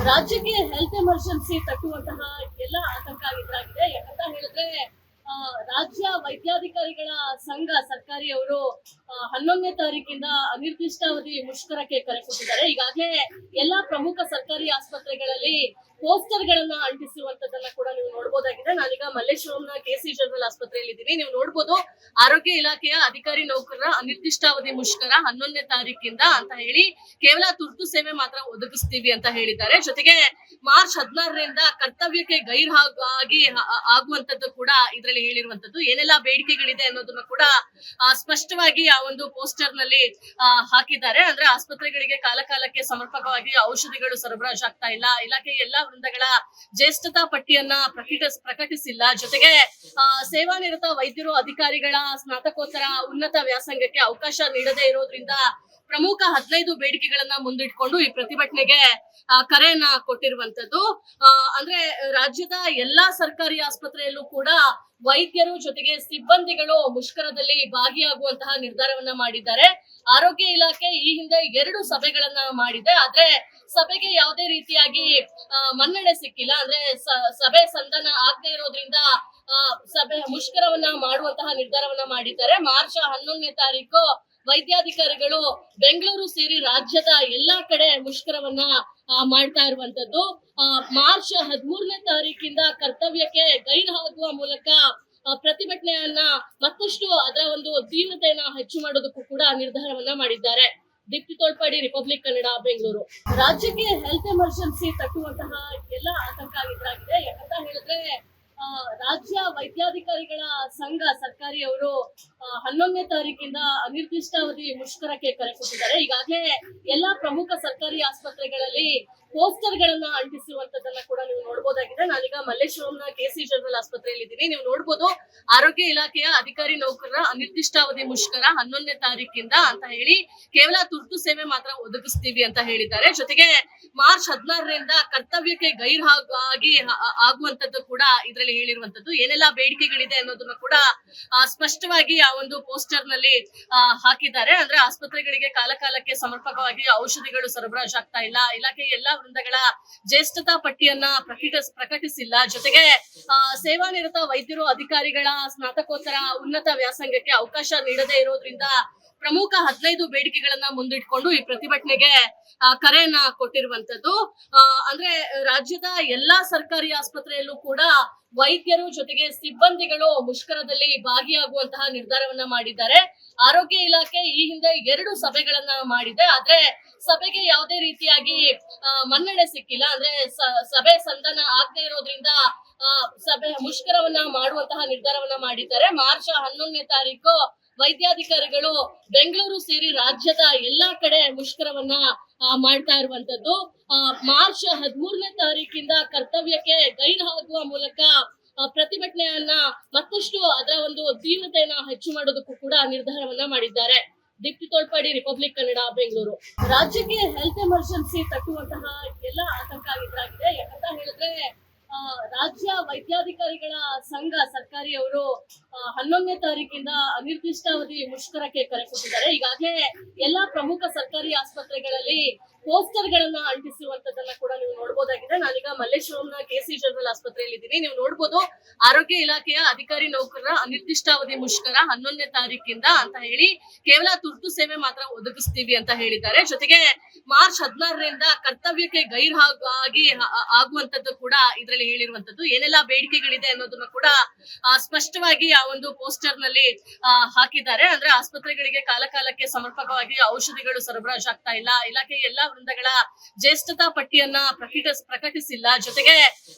ರಾಜ್ಯಕ್ಕೆ health emergency ತಟ್ಟುವಂತಹ ಎಲ್ಲ ಆತಂಕ ಎದುರಾಗಿದೆ. ಯಾಕಂತ ಹೇಳಿದ್ರೆ ರಾಜ್ಯ ವೈದ್ಯಾಧಿಕಾರಿಗಳ ಸಂಘ ಸರ್ಕಾರಿಯವರು 11ನೇ ತಾರೀಕಿಂದ ಅನಿರ್ದಿಷ್ಟಾವಧಿ ಮುಷ್ಕರಕ್ಕೆ ಕರೆ ಕೊಟ್ಟಿದ್ದಾರೆ. ಈಗಾಗಲೇ ಎಲ್ಲಾ ಪ್ರಮುಖ ಸರ್ಕಾರಿ ಆಸ್ಪತ್ರೆಗಳಲ್ಲಿ ಪೋಸ್ಟರ್ ಗಳನ್ನ ಅಂಟಿಸುವಂತದನ್ನ ಕೂಡ ನೀವು ನೋಡಬಹುದಾಗಿದೆ. ನಾನೀಗ ಮಲ್ಲೇಶ್ವರಂನ ಕೆಸಿ ಜನರಲ್ ಆಸ್ಪತ್ರೆಯಲ್ಲಿ ಇದ್ದೀನಿ. ನೀವು ನೋಡಬಹುದು ಆರೋಗ್ಯ ಇಲಾಖೆಯ ಅಧಿಕಾರಿ ನೌಕರರ ಅನಿರ್ದಿಷ್ಟಾವಧಿ ಮುಷ್ಕರ 11ನೇ ತಾರೀಕಿಂದ ಅಂತ ಹೇಳಿ ಕೇವಲ ತುರ್ತು ಸೇವೆ ಮಾತ್ರ ಒದಗಿಸ್ತೀವಿ ಅಂತ ಹೇಳಿದ್ದಾರೆ. ಜೊತೆಗೆ ಮಾರ್ಚ್ 16ರಿಂದ ಕರ್ತವ್ಯಕ್ಕೆ ಗೈರಾಗಿ ಆಗುವಂತದ್ದು ಕೂಡ ಇದರಲ್ಲಿ ಹೇಳಿರುವಂತದ್ದು. ಏನೆಲ್ಲಾ ಬೇಡಿಕೆಗಳಿದೆ ಅನ್ನೋದನ್ನ ಕೂಡ ಸ್ಪಷ್ಟವಾಗಿ ಆ ಒಂದು ಪೋಸ್ಟರ್ ನಲ್ಲಿ ಹಾಕಿದ್ದಾರೆ. ಅಂದ್ರೆ ಆಸ್ಪತ್ರೆಗಳಿಗೆ ಕಾಲಕಾಲಕ್ಕೆ ಸಮರ್ಪಕವಾಗಿ ಔಷಧಿಗಳು ಸರಬರಾಜು ಆಗ್ತಾ ಇಲ್ಲ, ಇಲಾಖೆಯ ಎಲ್ಲಾ ವೃಂದಗಳ ಜ್ಯೇಷ್ಠತಾ ಪಟ್ಟಿಯನ್ನ ಪ್ರಕಟಿಸಿಲ್ಲ, ಜೊತೆಗೆ ಸೇವಾನಿರತ ವೈದ್ಯರು ಅಧಿಕಾರಿಗಳ ಸ್ನಾತಕೋತ್ತರ ಉನ್ನತ ವ್ಯಾಸಂಗಕ್ಕೆ ಅವಕಾಶ ನೀಡದೇ ಇರೋದ್ರಿಂದ ಪ್ರಮುಖ 15 ಬೇಡಿಕೆಗಳನ್ನ ಮುಂದಿಟ್ಕೊಂಡು ಈ ಪ್ರತಿಭಟನೆಗೆ ಕರೆಯನ್ನ ಕೊಟ್ಟಿರುವಂತದ್ದು. ಅಂದ್ರೆ ರಾಜ್ಯದ ಎಲ್ಲಾ ಸರ್ಕಾರಿ ಆಸ್ಪತ್ರೆಯಲ್ಲೂ ಕೂಡ ವೈದ್ಯರು ಜೊತೆಗೆ ಸಿಬ್ಬಂದಿಗಳು ಮುಷ್ಕರದಲ್ಲಿ ಭಾಗಿಯಾಗುವಂತಹ ನಿರ್ಧಾರವನ್ನ ಮಾಡಿದ್ದಾರೆ. ಆರೋಗ್ಯ ಇಲಾಖೆ ಈ ಹಿಂದೆ 2 ಸಭೆಗಳನ್ನ ಮಾಡಿದೆ, ಆದ್ರೆ ಸಭೆಗೆ ಯಾವುದೇ ರೀತಿಯಾಗಿ ಮನ್ನಣೆ ಸಿಕ್ಕಿಲ್ಲ. ಅಂದ್ರೆ ಸಭೆ ಸಂಧಾನ ಆಗದೆ ಇರೋದ್ರಿಂದ ಸಭೆ ಮುಷ್ಕರವನ್ನ ಮಾಡುವಂತಹ ನಿರ್ಧಾರವನ್ನ ಮಾಡಿದ್ದಾರೆ. ಮಾರ್ಚ್ 11ನೇ ತಾರೀಕು ವೈದ್ಯಾಧಿಕಾರಿಗಳು ಬೆಂಗಳೂರು ಸೇರಿ ರಾಜ್ಯದ ಎಲ್ಲಾ ಕಡೆ ಮುಷ್ಕರವನ್ನ ಮಾಡ್ತಾ ಇರುವಂತದ್ದು. ಮಾರ್ಚ್ 13ನೇ ತಾರೀಕಿಂದ ಕರ್ತವ್ಯಕ್ಕೆ ಗೈರಾಗುವ ಮೂಲಕ ಪ್ರತಿಭಟನೆಯನ್ನ ಮತ್ತಷ್ಟು ಅದರ ಒಂದು ತೀವ್ರತೆಯನ್ನ ಹೆಚ್ಚು ಮಾಡೋದಕ್ಕೂ ಕೂಡ ನಿರ್ಧಾರವನ್ನ ಮಾಡಿದ್ದಾರೆ. ದೀಪ್ತಿ ತೋಳ್ಪಾಡಿ, ರಿಪಬ್ಲಿಕ್ ಕನ್ನಡ, ಬೆಂಗಳೂರು. ರಾಜ್ಯಕ್ಕೆ ಹೆಲ್ತ್ ಎಮರ್ಜೆನ್ಸಿ ತಟ್ಟುವಂತಹ ಎಲ್ಲ ಆತಂಕ ಎದುರಾಗಿದೆ. ಯಾಕಂತ ಹೇಳಿದ್ರೆ ರಾಜ್ಯ ವೈದ್ಯಾಧಿಕಾರಿಗಳ ಸಂಘ ಸರ್ಕಾರಿಯವರು 11ನೇ ತಾರೀಕಿಂದ ಅನಿರ್ದಿಷ್ಟಾವಧಿ ಮುಷ್ಕರಕ್ಕೆ ಕರೆ ಕೊಟ್ಟಿದ್ದಾರೆ. ಈಗಾಗಲೇ ಎಲ್ಲಾ ಪ್ರಮುಖ ಸರ್ಕಾರಿ ಆಸ್ಪತ್ರೆಗಳಲ್ಲಿ ಪೋಸ್ಟರ್ ಗಳನ್ನ ಅಂಟಿಸುವಂತದನ್ನ ಕೂಡ ನೀವು ನೋಡಬಹುದಾಗಿದೆ. ನಾನೀಗ ಮಲ್ಲೇಶ್ವರಂನ ಕೆಸಿ ಜನರಲ್ ಆಸ್ಪತ್ರೆಯಲ್ಲಿ ಇದ್ದೀನಿ. ನೀವು ನೋಡಬಹುದು ಆರೋಗ್ಯ ಇಲಾಖೆಯ ಅಧಿಕಾರಿ ನೌಕರರ ಅನಿರ್ದಿಷ್ಟಾವಧಿ ಮುಷ್ಕರ 11ನೇ ತಾರೀಕಿಂದ ಅಂತ ಹೇಳಿ ಕೇವಲ ತುರ್ತು ಸೇವೆ ಮಾತ್ರ ಒದಗಿಸ್ತೀವಿ ಅಂತ ಹೇಳಿದ್ದಾರೆ. ಜೊತೆಗೆ ಮಾರ್ಚ್ 16ರಿಂದ ಕರ್ತವ್ಯಕ್ಕೆ ಗೈರಾಗಿ ಆಗುವಂತದ್ದು ಕೂಡ ಇದರಲ್ಲಿ ಹೇಳಿರುವಂತದ್ದು. ಏನೆಲ್ಲಾ ಬೇಡಿಕೆಗಳಿದೆ ಅನ್ನೋದನ್ನ ಕೂಡ ಸ್ಪಷ್ಟವಾಗಿ ಆ ಒಂದು ಪೋಸ್ಟರ್ ನಲ್ಲಿ ಹಾಕಿದ್ದಾರೆ. ಅಂದ್ರೆ ಆಸ್ಪತ್ರೆಗಳಿಗೆ ಕಾಲಕಾಲಕ್ಕೆ ಸಮರ್ಪಕವಾಗಿ ಔಷಧಿಗಳು ಸರಬರಾಜು ಆಗ್ತಾ ಇಲ್ಲ, ಇಲಾಖೆಯ ಎಲ್ಲಾ ವೃಂದಗಳ ಜ್ಯೇಷ್ಠತಾ ಪಟ್ಟಿಯನ್ನ ಪ್ರಕಟಿಸಿಲ್ಲ, ಜೊತೆಗೆ ಸೇವಾನಿರತ ವೈದ್ಯರು ಅಧಿಕಾರಿಗಳ ಸ್ನಾತಕೋತ್ತರ ಉನ್ನತ ವ್ಯಾಸಂಗಕ್ಕೆ ಅವಕಾಶ ನೀಡದೇ ಇರೋದ್ರಿಂದ ಪ್ರಮುಖ 15 ಬೇಡಿಕೆಗಳನ್ನ ಮುಂದಿಟ್ಕೊಂಡು ಈ ಪ್ರತಿಭಟನೆಗೆ ಕರೆಯನ್ನ ಕೊಟ್ಟಿರುವಂತದ್ದು. ಅಂದ್ರೆ ರಾಜ್ಯದ ಎಲ್ಲಾ ಸರ್ಕಾರಿ ಆಸ್ಪತ್ರೆಯಲ್ಲೂ ಕೂಡ ವೈದ್ಯರು ಜೊತೆಗೆ ಸಿಬ್ಬಂದಿಗಳು ಮುಷ್ಕರದಲ್ಲಿ ಭಾಗಿಯಾಗುವಂತಹ ನಿರ್ಧಾರವನ್ನ ಮಾಡಿದ್ದಾರೆ. ಆರೋಗ್ಯ ಇಲಾಖೆ ಈ ಹಿಂದೆ 2 ಸಭೆಗಳನ್ನ ಮಾಡಿದೆ, ಆದ್ರೆ ಸಭೆಗೆ ಯಾವುದೇ ರೀತಿಯಾಗಿ ಮನ್ನಣೆ ಸಿಕ್ಕಿಲ್ಲ. ಅಂದ್ರೆ ಸಭೆ ಸಂಧಾನ ಆಗದೆ ಇರೋದ್ರಿಂದ ಸಭೆ ಮುಷ್ಕರವನ್ನ ಮಾಡುವಂತಹ ನಿರ್ಧಾರವನ್ನ ಮಾಡಿದ್ದಾರೆ. ಮಾರ್ಚ್ 11ನೇ ತಾರೀಕು ವೈದ್ಯಾಧಿಕಾರಿಗಳು ಬೆಂಗಳೂರು ಸೇರಿ ರಾಜ್ಯದ ಎಲ್ಲಾ ಕಡೆ ಮುಷ್ಕರವನ್ನ ಮಾಡ್ತಾ ಇರುವಂತದ್ದು. ಮಾರ್ಚ್ 13ನೇ ತಾರೀಕಿಂದ ಕರ್ತವ್ಯಕ್ಕೆ ಗೈರಾಗುವ ಮೂಲಕ ಪ್ರತಿಭಟನೆಯನ್ನ ಮತ್ತಷ್ಟು ಅದರ ಒಂದು ತೀವ್ರತೆಯನ್ನ ಹೆಚ್ಚು ಮಾಡೋದಕ್ಕೂ ಕೂಡ ನಿರ್ಧಾರವನ್ನ ಮಾಡಿದ್ದಾರೆ. ದೀಪ್ತಿ ತೋಳ್ಪಾಡಿ, ರಿಪಬ್ಲಿಕ್ ಕನ್ನಡ, ಬೆಂಗಳೂರು. ರಾಜ್ಯಕ್ಕೆ ಹೆಲ್ತ್ ಎಮರ್ಜೆನ್ಸಿ ತಟ್ಟುವಂತಹ ಎಲ್ಲ ಆತಂಕ ಎದುರಾಗಿದೆ. ಯಾಕಂತ ಹೇಳಿದ್ರೆ ರಾಜ್ಯ ವೈದ್ಯಾಧಿಕಾರಿಗಳ ಸಂಘ ಸರ್ಕಾರಿಯವರು 11ನೇ ತಾರೀಕಿಂದ ಅನಿರ್ದಿಷ್ಟಾವಧಿ ಮುಷ್ಕರಕ್ಕೆ ಕರೆ ಕೊಟ್ಟಿದ್ದಾರೆ. ಈಗಾಗಲೇ ಎಲ್ಲಾ ಪ್ರಮುಖ ಸರ್ಕಾರಿ ಆಸ್ಪತ್ರೆಗಳಲ್ಲಿ ಪೋಸ್ಟರ್ ಗಳನ್ನ ಅಂಟಿಸುವಂತದನ್ನ ಕೂಡ ನೀವು ನೋಡಬಹುದಾಗಿದೆ. ನಾನೀಗ ಮಲ್ಲೇಶ್ವರಂನ ಕೆಸಿ ಜನರಲ್ ಆಸ್ಪತ್ರೆಯಲ್ಲಿ ಇದ್ದೀನಿ. ನೀವು ನೋಡಬಹುದು ಆರೋಗ್ಯ ಇಲಾಖೆಯ ಅಧಿಕಾರಿ ನೌಕರರ ಅನಿರ್ದಿಷ್ಟಾವಧಿ ಮುಷ್ಕರ 11ನೇ ತಾರೀಕಿಂದ ಅಂತ ಹೇಳಿ ಕೇವಲ ತುರ್ತು ಸೇವೆ ಮಾತ್ರ ಒದಗಿಸ್ತೀವಿ ಅಂತ ಹೇಳಿದ್ದಾರೆ. ಜೊತೆಗೆ ಮಾರ್ಚ್ 16ರಿಂದ ಕರ್ತವ್ಯಕ್ಕೆ ಗೈರಾಗಿ ಆಗುವಂತದ್ದು ಕೂಡ ಇದರಲ್ಲಿ ಹೇಳಿರುವಂತದ್ದು. ಏನೆಲ್ಲಾ ಬೇಡಿಕೆಗಳಿದೆ ಅನ್ನೋದನ್ನ ಕೂಡ ಸ್ಪಷ್ಟವಾಗಿ ಆ ಒಂದು ಪೋಸ್ಟರ್ ನಲ್ಲಿ ಹಾಕಿದ್ದಾರೆ. ಅಂದ್ರೆ ಆಸ್ಪತ್ರೆಗಳಿಗೆ ಕಾಲಕಾಲಕ್ಕೆ ಸಮರ್ಪಕವಾಗಿ ಔಷಧಿಗಳು ಸರಬರಾಜು ಆಗ್ತಾ ಇಲ್ಲ, ಇಲಾಖೆಯ ಎಲ್ಲಾ ವೃಂದಗಳ ಜ್ಯೇಷ್ಠತಾ ಪಟ್ಟಿಯನ್ನ ಪ್ರಕಟಿಸಿಲ್ಲ, ಜೊತೆಗೆ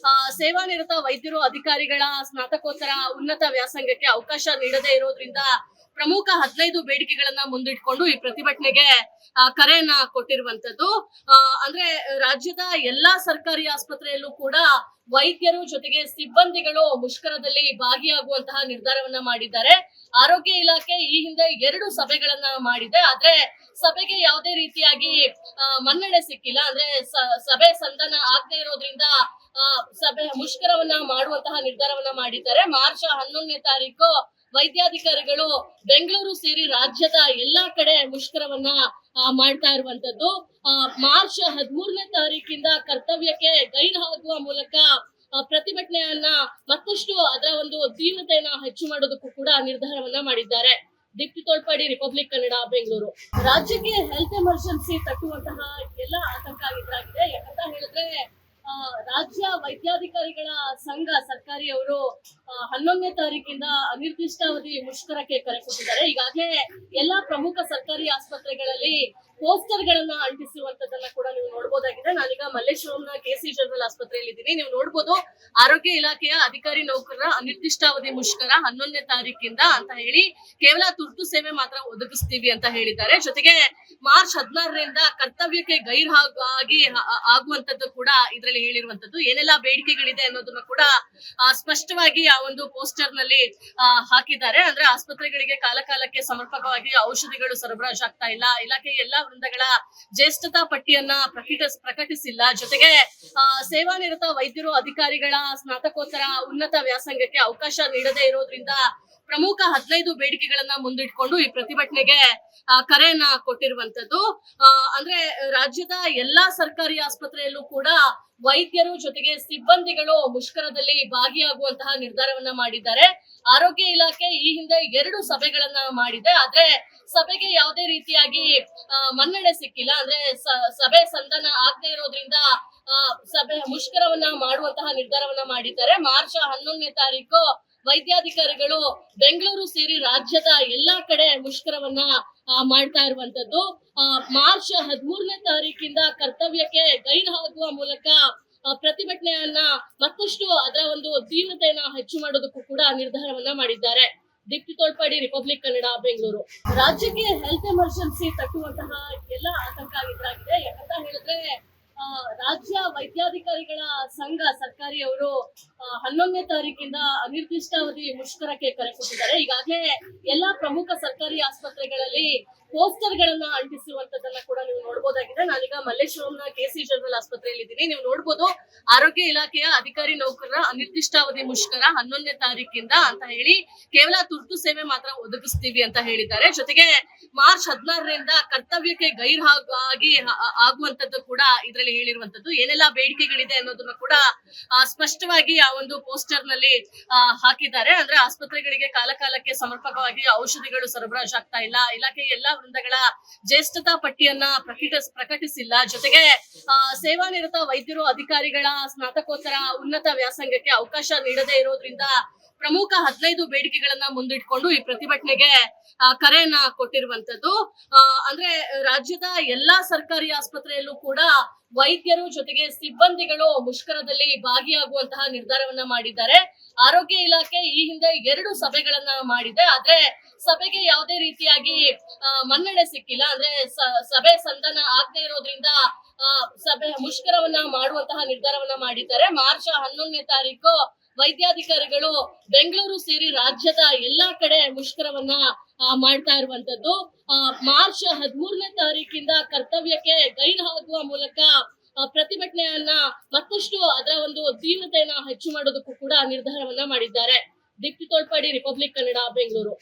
ಸೇವಾನಿರತ ವೈದ್ಯರು ಅಧಿಕಾರಿಗಳ ಸ್ನಾತಕೋತ್ತರ ಉನ್ನತ ವ್ಯಾಸಂಗಕ್ಕೆ ಅವಕಾಶ ನೀಡದೇ ಇರೋದ್ರಿಂದ ಪ್ರಮುಖ 15 ಬೇಡಿಕೆಗಳನ್ನ ಮುಂದಿಟ್ಕೊಂಡು ಈ ಪ್ರತಿಭಟನೆಗೆ ಕರೆಯನ್ನ ಕೊಟ್ಟಿರುವಂತದ್ದು. ಅಂದ್ರೆ ರಾಜ್ಯದ ಎಲ್ಲಾ ಸರ್ಕಾರಿ ಆಸ್ಪತ್ರೆಯಲ್ಲೂ ಕೂಡ ವೈದ್ಯರು ಜೊತೆಗೆ ಸಿಬ್ಬಂದಿಗಳು ಮುಷ್ಕರದಲ್ಲಿ ಭಾಗಿಯಾಗುವಂತಹ ನಿರ್ಧಾರವನ್ನ ಮಾಡಿದ್ದಾರೆ. ಆರೋಗ್ಯ ಇಲಾಖೆ ಈ ಹಿಂದೆ 2 ಸಭೆಗಳನ್ನ ಮಾಡಿದೆ, ಆದ್ರೆ ಸಭೆಗೆ ಯಾವುದೇ ರೀತಿಯಾಗಿ ಮನ್ನಣೆ ಸಿಕ್ಕಿಲ್ಲ. ಅಂದ್ರೆ ಸಭೆ ಸಂಧಾನ ಆಗದೆ ಇರೋದ್ರಿಂದ ಸಭೆ ಮುಷ್ಕರವನ್ನ ಮಾಡುವಂತಹ ನಿರ್ಧಾರವನ್ನ ಮಾಡಿದ್ದಾರೆ. ಮಾರ್ಚ್ 11ನೇ ತಾರೀಕು ವೈದ್ಯಾಧಿಕಾರಿಗಳು ಬೆಂಗಳೂರು ಸೇರಿ ರಾಜ್ಯದ ಎಲ್ಲಾ ಕಡೆ ಮುಷ್ಕರವನ್ನ ಮಾಡ್ತಾ ಇರುವಂತದ್ದು. ಮಾರ್ಚ್ 13ನೇ ತಾರೀಕಿಂದ ಕರ್ತವ್ಯಕ್ಕೆ ಗೈರಾಗುವ ಮೂಲಕ ಪ್ರತಿಭಟನೆಯನ್ನ ಮತ್ತಷ್ಟು ಅದರ ಒಂದು ತೀವ್ರತೆಯನ್ನ ಹೆಚ್ಚು ಮಾಡೋದಕ್ಕೂ ಕೂಡ ನಿರ್ಧಾರವನ್ನ ಮಾಡಿದ್ದಾರೆ. ದೀಪ್ತಿ ತೋಳ್ಪಾಡಿ, ರಿಪಬ್ಲಿಕ್ ಕನ್ನಡ, ಬೆಂಗಳೂರು. ರಾಜ್ಯಕ್ಕೆ ಹೆಲ್ತ್ ಎಮರ್ಜೆನ್ಸಿ ತಟ್ಟುವಂತಹ ಎಲ್ಲ ಆತಂಕ ಎದುರಾಗಿದೆ. ಯಾಕಂತ ಹೇಳಿದ್ರೆ ರಾಜ್ಯ ವೈದ್ಯಾಧಿಕಾರಿಗಳ ಸಂಘ ಸರ್ಕಾರಿ ಅವರು 11ನೇ ತಾರೀಕಿಂದ ಅನಿರ್ದಿಷ್ಟಾವಧಿ ಮುಷ್ಕರಕ್ಕೆ ಕರೆ ಕೊಟ್ಟಿದ್ದಾರೆ. ಈಗಾಗಲೇ ಎಲ್ಲಾ ಪ್ರಮುಖ ಸರ್ಕಾರಿ ಆಸ್ಪತ್ರೆಗಳಲ್ಲಿ ಪೋಸ್ಟರ್ ಗಳನ್ನ ಅಂಟಿಸಿರುವಂತದನ್ನ ಕೂಡ ನೀವು ನೋಡಬಹುದಾಗಿದೆ. ನಾನೀಗ ಮಲ್ಲೇಶ್ವರಂನ ಕೆಸಿ ಜನರಲ್ ಆಸ್ಪತ್ರೆಯಲ್ಲಿ ಇದ್ದೀನಿ. ನೀವು ನೋಡಬಹುದು, ಆರೋಗ್ಯ ಇಲಾಖೆಯ ಅಧಿಕಾರಿ ನೌಕರರ ಅನಿರ್ದಿಷ್ಟಾವಧಿ ಮುಷ್ಕರ 11ನೇ ತಾರೀಕಿಂದ ಅಂತ ಹೇಳಿ ಕೇವಲ ತುರ್ತು ಸೇವೆ ಮಾತ್ರ ಒದಗಿಸ್ತೀವಿ ಅಂತ ಹೇಳಿದ್ದಾರೆ. ಜೊತೆಗೆ ಮಾರ್ಚ್ 16ರಿಂದ ಕರ್ತವ್ಯಕ್ಕೆ ಗೈರಾಗಿ ಆಗುವಂತದ್ದು ಕೂಡ ಇದರಲ್ಲಿ ಹೇಳಿರುವಂತದ್ದು. ಏನೆಲ್ಲ ಬೇಡಿಕೆಗಳಿದೆ ಅನ್ನೋದನ್ನ ಕೂಡ ಸ್ಪಷ್ಟವಾಗಿ ಆ ಒಂದು ಪೋಸ್ಟರ್ ನಲ್ಲಿ ಹಾಕಿದ್ದಾರೆ. ಅಂದ್ರೆ ಆಸ್ಪತ್ರೆಗಳಿಗೆ ಕಾಲಕಾಲಕ್ಕೆ ಸಮರ್ಪಕವಾಗಿ ಔಷಧಿಗಳು ಸರಬರಾಜಾಗ್ತಾ ಇಲ್ಲ, ಇಲಾಖೆಯ ಎಲ್ಲಾ ವೃಂದಗಳ ಜ್ಯೇಷ್ಠತಾ ಪಟ್ಟಿಯನ್ನ ಪ್ರಕಟಿಸಿಲ್ಲ, ಜೊತೆಗೆ ಸೇವಾನಿರತ ವೈದ್ಯರು ಅಧಿಕಾರಿಗಳ ಸ್ನಾತಕೋತ್ತರ ಉನ್ನತ ವ್ಯಾಸಂಗಕ್ಕೆ ಅವಕಾಶ ನೀಡದೇ ಇರೋದ್ರಿಂದ ಪ್ರಮುಖ 15 ಬೇಡಿಕೆಗಳನ್ನ ಮುಂದಿಟ್ಕೊಂಡು ಈ ಪ್ರತಿಭಟನೆಗೆ ಕರೆಯನ್ನ ಕೊಟ್ಟಿರುವಂತದ್ದು. ಅಂದ್ರೆ ರಾಜ್ಯದ ಎಲ್ಲಾ ಸರ್ಕಾರಿ ಆಸ್ಪತ್ರೆಯಲ್ಲೂ ಕೂಡ ವೈದ್ಯರು ಜೊತೆಗೆ ಸಿಬ್ಬಂದಿಗಳು ಮುಷ್ಕರದಲ್ಲಿ ಭಾಗಿಯಾಗುವಂತಹ ನಿರ್ಧಾರವನ್ನ ಮಾಡಿದ್ದಾರೆ. ಆರೋಗ್ಯ ಇಲಾಖೆ ಈ ಹಿಂದೆ 2 ಸಭೆಗಳನ್ನ ಮಾಡಿದೆ, ಆದ್ರೆ ಸಭೆಗೆ ಯಾವುದೇ ರೀತಿಯಾಗಿ ಮನ್ನಣೆ ಸಿಕ್ಕಿಲ್ಲ. ಅಂದ್ರೆ ಸಭೆ ಸಂಧಾನ ಆಗದೆ ಇರೋದ್ರಿಂದ ಸಭೆ ಮುಷ್ಕರವನ್ನ ಮಾಡುವಂತಹ ನಿರ್ಧಾರವನ್ನ ಮಾಡಿದ್ದಾರೆ. ಮಾರ್ಚ್ 11ನೇ ತಾರೀಕು ವೈದ್ಯಾಧಿಕಾರಿಗಳು ಬೆಂಗಳೂರು ಸೇರಿ ರಾಜ್ಯದ ಎಲ್ಲಾ ಕಡೆ ಮುಷ್ಕರವನ್ನ ಮಾಡ್ತಾ ಇರುವಂತದ್ದು. ಮಾರ್ಚ್ 13ನೇ ತಾರೀಕಿಂದ ಕರ್ತವ್ಯಕ್ಕೆ ಗೈರಾಗುವ ಮೂಲಕ ಪ್ರತಿಭಟನೆಯನ್ನ ಮತ್ತಷ್ಟು ಅದರ ಒಂದು ತೀವ್ರತೆಯನ್ನ ಹೆಚ್ಚು ಮಾಡೋದಕ್ಕೂ ಕೂಡ ನಿರ್ಧಾರವನ್ನ ಮಾಡಿದ್ದಾರೆ. ದೀಪ್ತಿ ತೋಳ್ಪಾಡಿ, ರಿಪಬ್ಲಿಕ್ ಕನ್ನಡ, ಬೆಂಗಳೂರು. ರಾಜ್ಯಕ್ಕೆ ಹೆಲ್ತ್ ಎಮರ್ಜೆನ್ಸಿ ತಟ್ಟುವಂತಹ ಎಲ್ಲ ಆತಂಕ ಎದುರಾಗಿದೆ. ಯಾಕಂತ ಹೇಳಿದ್ರೆ ರಾಜ್ಯ ವೈದ್ಯಾಧಿಕಾರಿಗಳ ಸಂಘ ಸರ್ಕಾರಿ ಅವರು 11ನೇ ತಾರೀಕಿಂದ ಅನಿರ್ದಿಷ್ಟಾವಧಿ ಮುಷ್ಕರಕ್ಕೆ ಕರೆ ಕೊಟ್ಟಿದ್ದಾರೆ. ಈಗಾಗಲೇ ಎಲ್ಲಾ ಪ್ರಮುಖ ಸರ್ಕಾರಿ ಆಸ್ಪತ್ರೆಗಳಲ್ಲಿ ಪೋಸ್ಟರ್ ಗಳನ್ನ ಅಂಟಿಸಿರುವಂತದನ್ನ ಕೂಡ ನೀವು ನೋಡಬಹುದಾಗಿದೆ. ನಾನೀಗ ಮಲ್ಲೇಶ್ವರಂನ ಕೆಸಿ ಜನರಲ್ ಆಸ್ಪತ್ರೆಯಲ್ಲಿ ಇದ್ದೀನಿ. ನೀವು ನೋಡಬಹುದು, ಆರೋಗ್ಯ ಇಲಾಖೆಯ ಅಧಿಕಾರಿ ನೌಕರರ ಅನಿರ್ದಿಷ್ಟಾವಧಿ ಮುಷ್ಕರ 11ನೇ ತಾರೀಕಿಂದ ಅಂತ ಹೇಳಿ ಕೇವಲ ತುರ್ತು ಸೇವೆ ಮಾತ್ರ ಒದಗಿಸ್ತೀವಿ ಅಂತ ಹೇಳಿದ್ದಾರೆ. ಜೊತೆಗೆ ಮಾರ್ಚ್ 16ರಿಂದ ಕರ್ತವ್ಯಕ್ಕೆ ಗೈರಾಗಿ ಆಗುವಂತದ್ದು ಕೂಡ ಇದರಲ್ಲಿ ಹೇಳಿರುವಂತದ್ದು. ಏನೆಲ್ಲ ಬೇಡಿಕೆಗಳಿದೆ ಅನ್ನೋದನ್ನ ಕೂಡ ಸ್ಪಷ್ಟವಾಗಿ ಆ ಒಂದು ಪೋಸ್ಟರ್ ನಲ್ಲಿ ಹಾಕಿದ್ದಾರೆ. ಅಂದ್ರೆ ಆಸ್ಪತ್ರೆಗಳಿಗೆ ಕಾಲಕಾಲಕ್ಕೆ ಸಮರ್ಪಕವಾಗಿ ಔಷಧಿಗಳು ಸರಬರಾಜಾಗ್ತಾ ಇಲ್ಲ, ಇಲಾಖೆಯ ಎಲ್ಲಾ ವೃಂದಗಳ ಜ್ಯೇಷ್ಠತಾ ಪಟ್ಟಿಯನ್ನ ಪ್ರಕಟಿಸಿಲ್ಲ, ಜೊತೆಗೆ ಸೇವಾನಿರತ ವೈದ್ಯರು ಅಧಿಕಾರಿಗಳ ಸ್ನಾತಕೋತ್ತರ ಉನ್ನತ ವ್ಯಾಸಂಗಕ್ಕೆ ಅವಕಾಶ ನೀಡದೇ ಇರೋದ್ರಿಂದ ಪ್ರಮುಖ 15 ಬೇಡಿಕೆಗಳನ್ನ ಮುಂದಿಟ್ಕೊಂಡು ಈ ಪ್ರತಿಭಟನೆಗೆ ಕರೆಯನ್ನ ಕೊಟ್ಟಿರುವಂತದ್ದು. ಅಂದ್ರೆ ರಾಜ್ಯದ ಎಲ್ಲಾ ಸರ್ಕಾರಿ ಆಸ್ಪತ್ರೆಯಲ್ಲೂ ಕೂಡ ವೈದ್ಯರು ಜೊತೆಗೆ ಸಿಬ್ಬಂದಿಗಳು ಮುಷ್ಕರದಲ್ಲಿ ಭಾಗಿಯಾಗುವಂತಹ ನಿರ್ಧಾರವನ್ನ ಮಾಡಿದ್ದಾರೆ. ಆರೋಗ್ಯ ಇಲಾಖೆ ಈ ಹಿಂದೆ 2 ಸಭೆಗಳನ್ನ ಮಾಡಿದೆ, ಆದ್ರೆ ಸಭೆಗೆ ಯಾವುದೇ ರೀತಿಯಾಗಿ ಮನ್ನಣೆ ಸಿಕ್ಕಿಲ್ಲ. ಅಂದ್ರೆ ಸಭೆ ಸಂಧಾನ ಆಗದೆ ಇರೋದ್ರಿಂದ ಸಭೆ ಮುಷ್ಕರವನ್ನ ಮಾಡುವಂತಹ ನಿರ್ಧಾರವನ್ನ ಮಾಡಿದ್ದಾರೆ. ಮಾರ್ಚ್ 11ನೇ ತಾರೀಕು ವೈದ್ಯಾಧಿಕಾರಿಗಳು ಬೆಂಗಳೂರು ಸೇರಿ ರಾಜ್ಯದ ಎಲ್ಲಾ ಕಡೆ ಮುಷ್ಕರವನ್ನ ಮಾಡ್ತಾ ಇರುವಂತದ್ದು. ಮಾರ್ಚ್ 13ನೇ ತಾರೀಕಿಂದ ಕರ್ತವ್ಯಕ್ಕೆ ಗೈರಾಗುವ ಮೂಲಕ ಪ್ರತಿಭಟನೆಯನ್ನ ಮತ್ತಷ್ಟು ಅದರ ಒಂದು ತೀವ್ರತೆಯನ್ನ ಹೆಚ್ಚು ಮಾಡೋದಕ್ಕೂ ಕೂಡ ನಿರ್ಧಾರವನ್ನ ಮಾಡಿದ್ದಾರೆ. ದೀಪ್ತಿ ತೋಳ್ಪಾಡಿ, ರಿಪಬ್ಲಿಕ್ ಕನ್ನಡ, ಬೆಂಗಳೂರು.